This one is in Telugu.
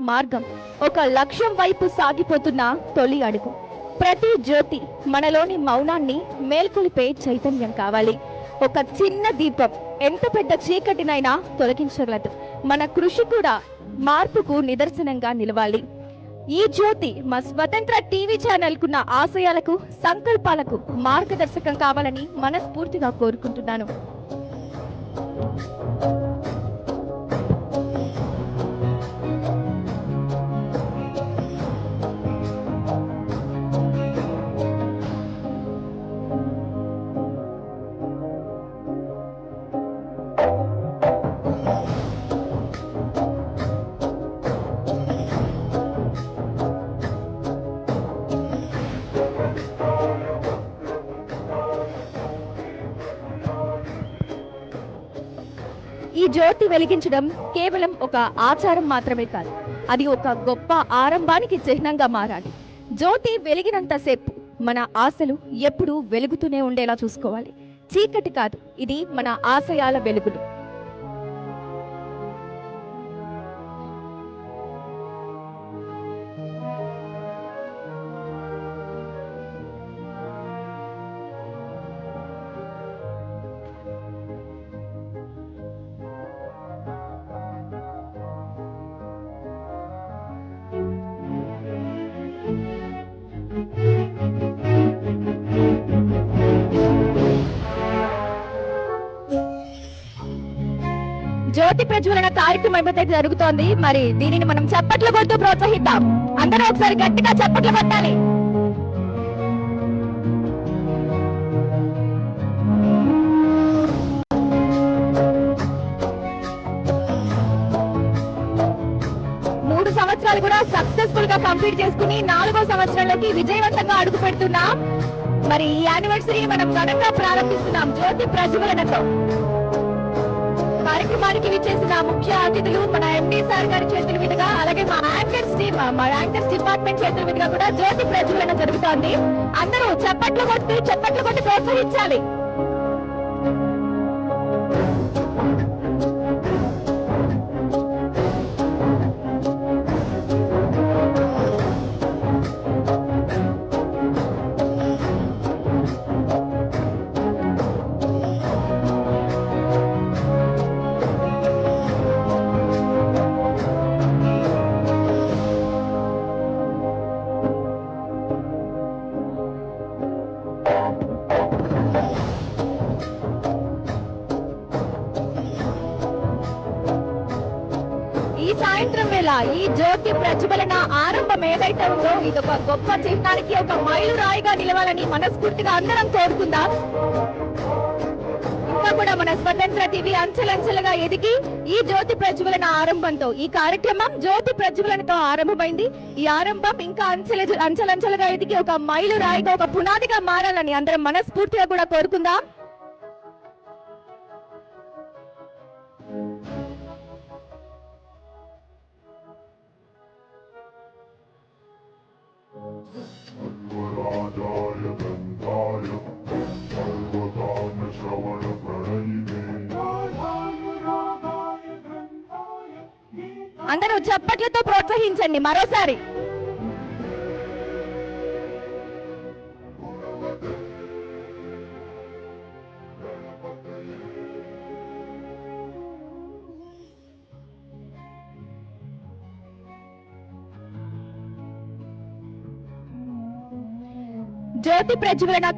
మార్గం, ఒక లక్ష్యం వైపు సాగిపోతున్న తొలి అడుగు. ప్రతి జ్యోతి మనలోని మౌనాన్ని మేల్కొలిపే చైతన్యం కావాలి. ఒక చిన్న దీపం ఎంత పెద్ద చీకటినైనా తొలగించగలదు. మన కృషి కూడా మార్పుకు నిదర్శనంగా నిలవాలి. ఈ జ్యోతి మా స్వతంత్ర టీవీ ఛానల్ కున్న ఆశయాలకు, సంకల్పాలకు మార్గదర్శకం కావాలని మనస్ఫూర్తిగా కోరుకుంటున్నాను. ఈ జ్యోతి వెలిగించడం కేవలం ఒక ఆచారం మాత్రమే కాదు, అది ఒక గొప్ప ఆరంభానికి చిహ్నంగా మారాలి. జ్యోతి వెలిగినంతసేపు మన ఆశలు ఎప్పుడూ వెలుగుతూనే ఉండేలా చూసుకోవాలి. చీకటి కాదు, ఇది మన ఆశయాల వెలుగులు. జ్యోతి ప్రజ్వలన కార్యక్రమం అయితే జరుగుతోంది. మరి దీనిని మనం చప్పట్లు కొడుతూ ప్రోత్సహిద్దాం. అందరూ ఒకసారి గట్టిగా చప్పట్లు కొట్టాలి. మూడు సంవత్సరాలు కూడా సక్సెస్ఫుల్ గా కంప్లీట్ చేసుకుని 4వ సంవత్సరంలోకి విజయవంతంగా అడుగు పెడుతున్నాం. మరి ఈ యానివర్సరీ మనం ఘనంగా ప్రారంభిస్తున్నాం జ్యోతి ప్రజ్వలనతో. కార్యక్రమానికి విచ్చేసిన ముఖ్య అతిథులు మన ఎండి సార్ గారి చేతుల మీదుగా, అలాగే మా యాంకర్స్ డిపార్ట్మెంట్ చేతుల మీదుగా కూడా జ్యోతి ప్రజ్వలన జరుగుతోంది. అందరూ చప్పట్లు కొట్టి ప్రోత్సహించాలి. ఈ సాయంత్రం వేళ ఈ జ్యోతి ప్రజ్వలన ఆరంభం ఏదైతే ఉందో ఇది ఒక గొప్ప చిహ్నానికి, ఒక మైలురాయిగా నిలవాలని మనస్ఫూర్తిగా అందరం కోరుకుందాం. ఇంకా కూడా మన స్వతంత్ర టీవీ అంచెలంచెలుగా ఎదిగి ఈ జ్యోతి ప్రజ్వలన ఆరంభంతో, ఈ కార్యక్రమం జ్యోతి ప్రజ్వలనతో ఆరంభమైంది. ఈ ఆరంభం ఇంకా అంచెలంచెలుగా ఎదిగి ఒక మైలురాయిగా, ఒక పునాదిగా మారాలని అందరం మనస్ఫూర్తిగా కూడా కోరుకుందాం. అందరూ చప్పట్లతో ప్రోత్సహించండి మరోసారి. జ్యోతి ప్రజ్వలన